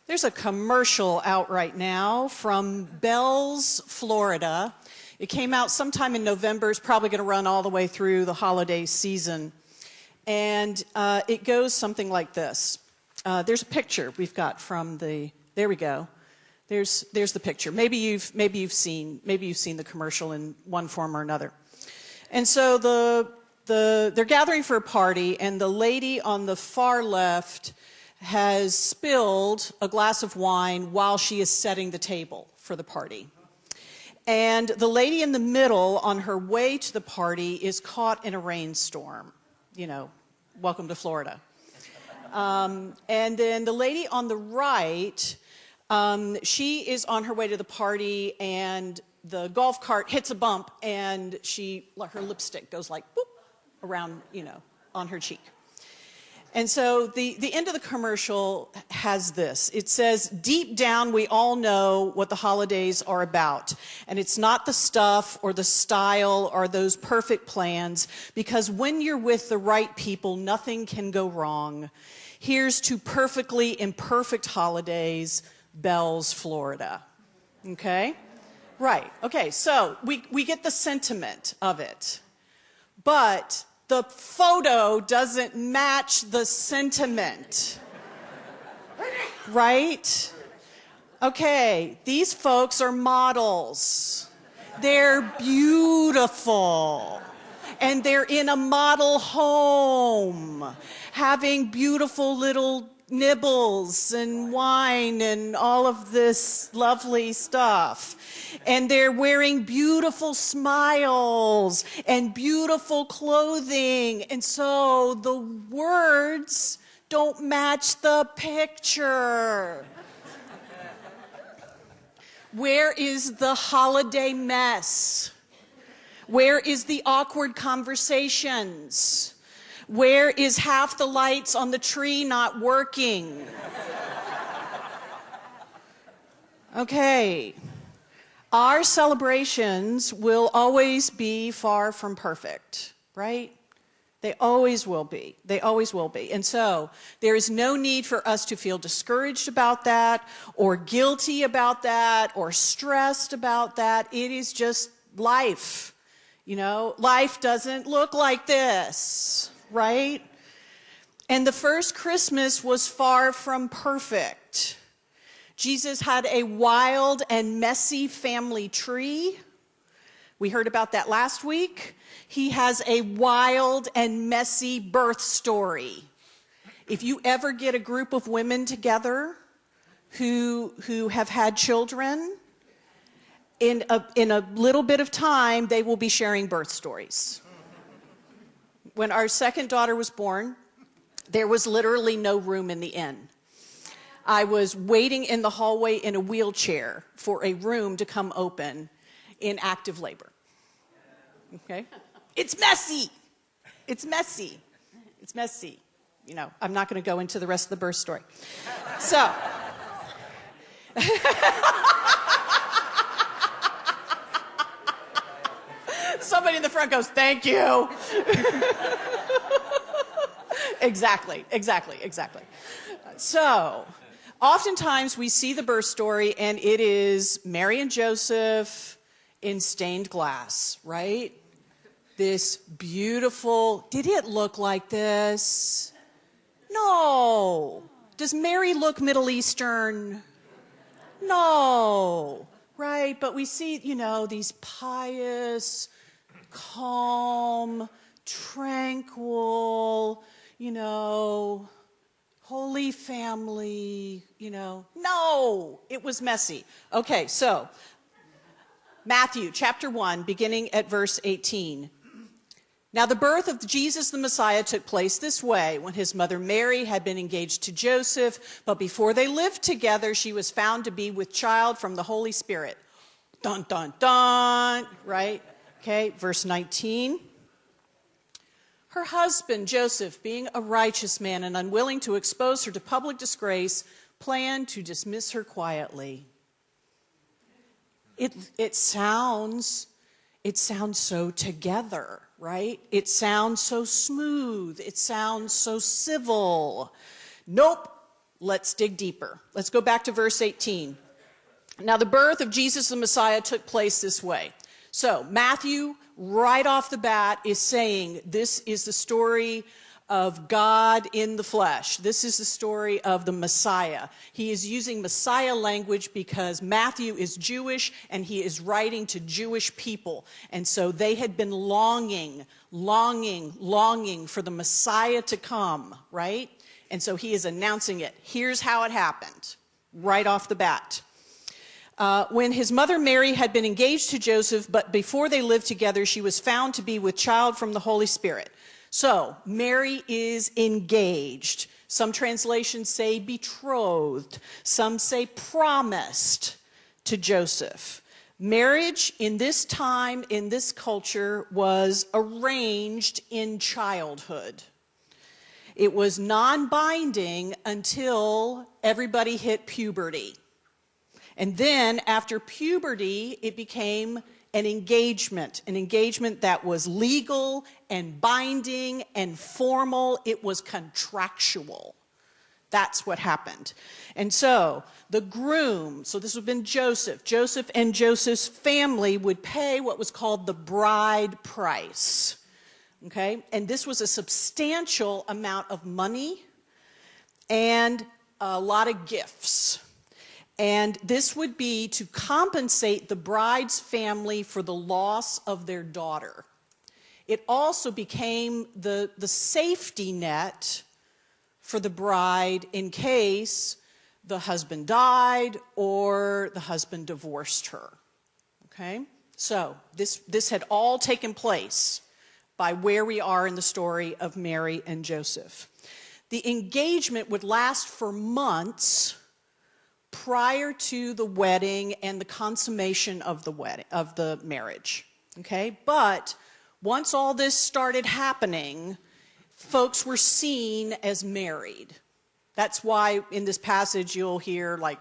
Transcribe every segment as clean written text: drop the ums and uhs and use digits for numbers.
There's a commercial out right now from Bells, Florida. It came out sometime in November. It's probably going to run all the way through the holiday season. And it goes something like this. There's a picture we've got from the, there we go. There's the picture. Maybe you've seen the commercial in one form or another. And so they're gathering for a party, and the lady on the far left has spilled a glass of wine while she is setting the table for the party. And the lady in the middle, on her way to the party, is caught in a rainstorm. You know, welcome to Florida. And then the lady on the right, she is on her way to the party, and the golf cart hits a bump, and her lipstick goes like, boop, around, on her cheek. And so the end of the commercial has this. It says, deep down, we all know what the holidays are about. And it's not the stuff or the style or those perfect plans, because when you're with the right people, nothing can go wrong. Here's to perfectly imperfect holidays, Bells, Florida. Okay? Right. Okay, so we get the sentiment of it. But the photo doesn't match the sentiment, right? Okay, these folks are models. They're beautiful. And they're in a model home, having beautiful little nibbles and wine and all of this lovely stuff. And they're wearing beautiful smiles and beautiful clothing. And so the words don't match the picture. Where is the holiday mess? Where is the awkward conversations? Where is half the lights on the tree not working? Okay. Our celebrations will always be far from perfect, right? They always will be. They always will be. And so there is no need for us to feel discouraged about that, or guilty about that, or stressed about that. It is just life. Life doesn't look like this. Right? And the first Christmas was far from perfect. Jesus had a wild and messy family tree. We heard about that last week. He has a wild and messy birth story. If you ever get a group of women together who have had children, in a little bit of time, they will be sharing birth stories. When our second daughter was born, there was literally no room in the inn. I was waiting in the hallway in a wheelchair for a room to come open in active labor. Okay? It's messy. It's messy. It's messy. I'm not going to go into the rest of the birth story. So, somebody in the front goes, thank you. Exactly. So, oftentimes we see the birth story, and it is Mary and Joseph in stained glass, right? This beautiful, did it look like this? No. Does Mary look Middle Eastern? No. Right, but we see, these pious, calm, tranquil, holy family, No, it was messy. Okay, so Matthew chapter 1, beginning at verse 18. Now the birth of Jesus the Messiah took place this way. When his mother Mary had been engaged to Joseph, but before they lived together, she was found to be with child from the Holy Spirit. Dun, dun, dun, right? Okay, verse 19. Her husband, Joseph, being a righteous man and unwilling to expose her to public disgrace, planned to dismiss her quietly. It sounds so together, right? It sounds so smooth. It sounds so civil. Nope. Let's dig deeper. Let's go back to verse 18. Now, the birth of Jesus the Messiah took place this way. So, Matthew, right off the bat, is saying this is the story of God in the flesh. This is the story of the Messiah. He is using Messiah language because Matthew is Jewish and he is writing to Jewish people. And so they had been longing for the Messiah to come, right? And so he is announcing it. Here's how it happened, right off the bat. When his mother Mary had been engaged to Joseph, but before they lived together, she was found to be with child from the Holy Spirit. So, Mary is engaged. Some translations say betrothed. Some say promised to Joseph. Marriage in this time, in this culture, was arranged in childhood. It was non-binding until everybody hit puberty. And then, after puberty, it became an engagement that was legal and binding and formal. It was contractual. That's what happened. And so the groom, so this would have been Joseph and Joseph's family would pay what was called the bride price. Okay? And this was a substantial amount of money and a lot of gifts. And this would be to compensate the bride's family for the loss of their daughter. It also became the safety net for the bride in case the husband died or the husband divorced her. Okay? So this had all taken place by where we are in the story of Mary and Joseph. The engagement would last for months prior to the wedding and the consummation of the marriage. Okay? But once all this started happening, folks were seen as married. That's why in this passage you'll hear like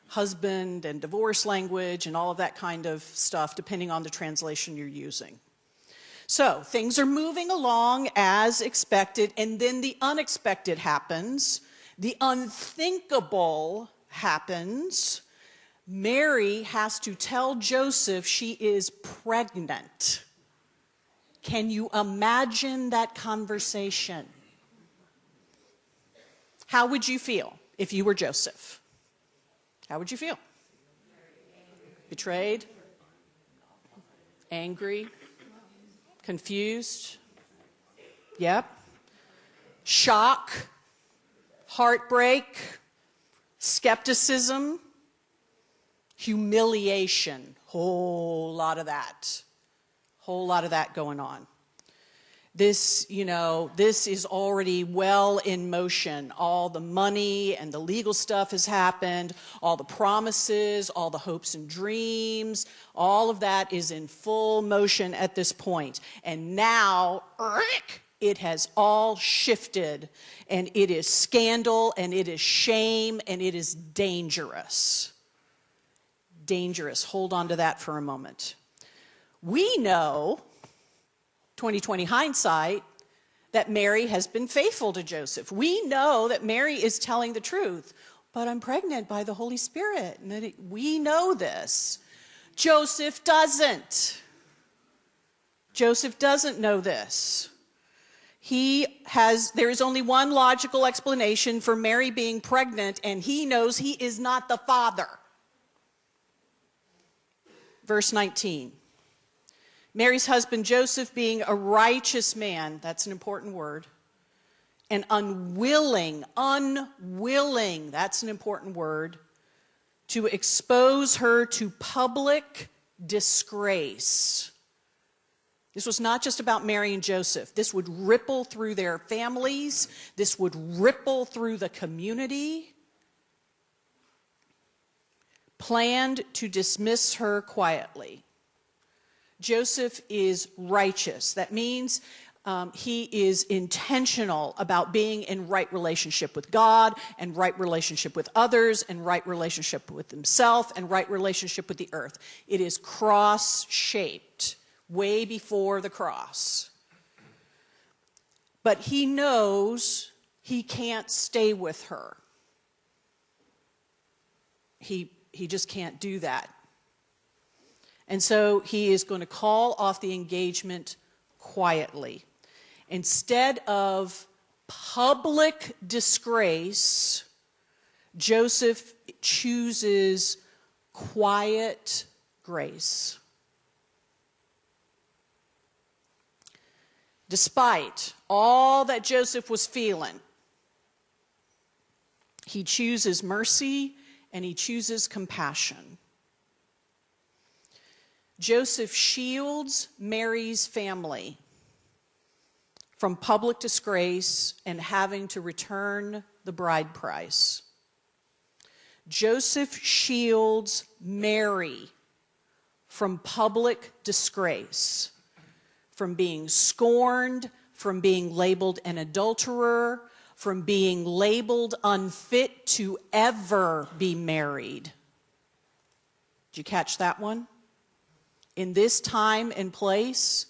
husband and divorce language and all of that kind of stuff, depending on the translation you're using. So things are moving along as expected, and then the unexpected happens. The unthinkable happens. Mary has to tell Joseph she is pregnant. Can you imagine that conversation? How would you feel if you were Joseph? How would you feel? Betrayed? Angry? Confused? Yep. Shock? Heartbreak? Skepticism, humiliation, whole lot of that going on. This is already well in motion. All the money and the legal stuff has happened, all the promises, all the hopes and dreams, all of that is in full motion at this point. And now, it has all shifted, and it is scandal, and it is shame, and it is dangerous. Dangerous. Hold on to that for a moment. We know, 2020 hindsight, that Mary has been faithful to Joseph. We know that Mary is telling the truth, but I'm pregnant by the Holy Spirit. And we know this. Joseph doesn't. Joseph doesn't know this. There is only one logical explanation for Mary being pregnant, and he knows he is not the father. Verse 19. Mary's husband Joseph, being a righteous man, that's an important word, and unwilling, that's an important word, to expose her to public disgrace. This was not just about Mary and Joseph. This would ripple through their families. This would ripple through the community. Planned to dismiss her quietly. Joseph is righteous. That means he is intentional about being in right relationship with God and right relationship with others and right relationship with himself and right relationship with the earth. It is cross-shaped. Way before the cross. But he knows he can't stay with her. he just can't do that. And so he is going to call off the engagement quietly. Instead of public disgrace, Joseph chooses quiet grace. Despite all that Joseph was feeling, he chooses mercy and he chooses compassion. Joseph shields Mary's family from public disgrace and having to return the bride price. Joseph shields Mary from public disgrace, from being scorned, from being labeled an adulterer, from being labeled unfit to ever be married. Did you catch that one? In this time and place,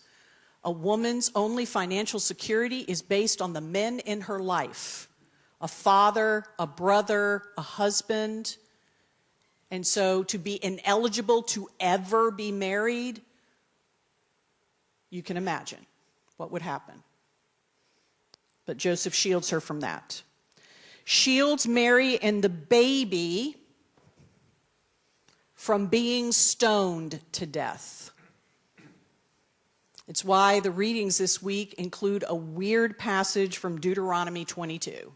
a woman's only financial security is based on the men in her life. A father, a brother, a husband. And so to be ineligible to ever be married, you can imagine what would happen. But Joseph shields her from that. Shields Mary and the baby from being stoned to death. It's why the readings this week include a weird passage from Deuteronomy 22.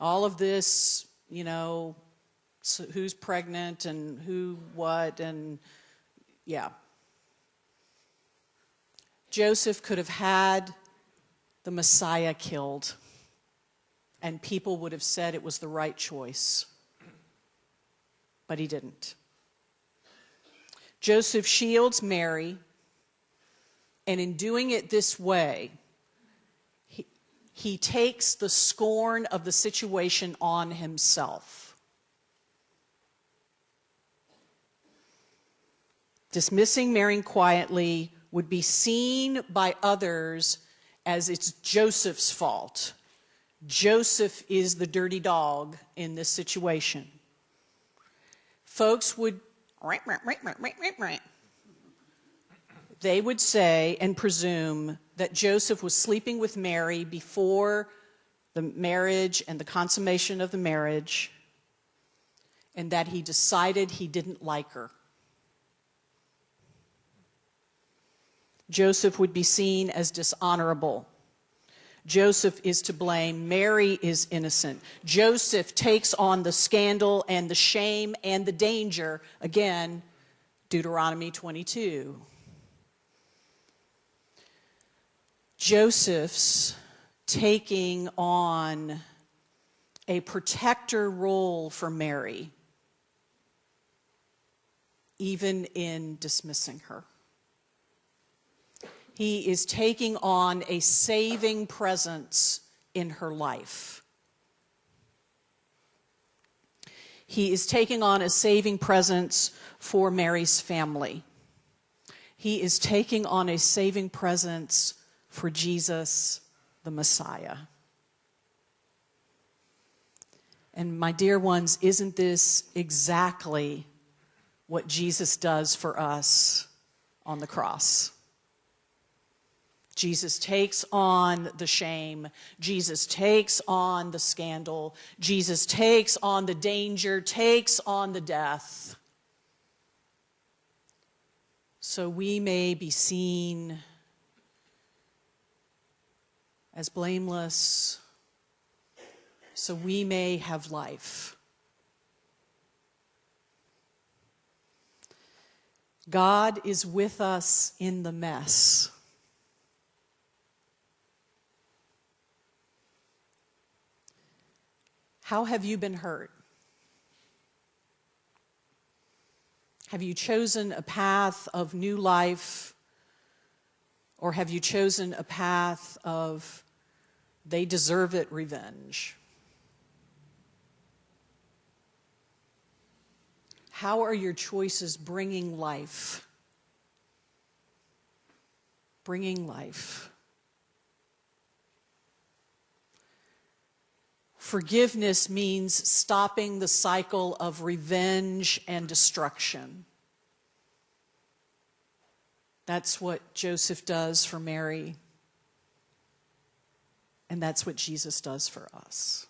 All of this, so who's pregnant and who what, and yeah. Joseph could have had the Messiah killed, and people would have said it was the right choice. But he didn't. Joseph shields Mary, and in doing it this way, he takes the scorn of the situation on himself. Dismissing Mary quietly would be seen by others as it's Joseph's fault. Joseph is the dirty dog in this situation. Folks would, they would say and presume that Joseph was sleeping with Mary before the marriage and the consummation of the marriage, and that he decided he didn't like her. Joseph would be seen as dishonorable. Joseph is to blame. Mary is innocent. Joseph takes on the scandal and the shame and the danger. Again, Deuteronomy 22. Joseph's taking on a protector role for Mary, even in dismissing her. He is taking on a saving presence in her life. He is taking on a saving presence for Mary's family. He is taking on a saving presence for Jesus, the Messiah. And my dear ones, isn't this exactly what Jesus does for us on the cross? Jesus takes on the shame. Jesus takes on the scandal. Jesus takes on the danger, takes on the death. So we may be seen as blameless, so we may have life. God is with us in the mess. How have you been hurt? Have you chosen a path of new life, or have you chosen a path of they deserve it revenge? How are your choices bringing life? Bringing life. Forgiveness means stopping the cycle of revenge and destruction. That's what Joseph does for Mary, and that's what Jesus does for us.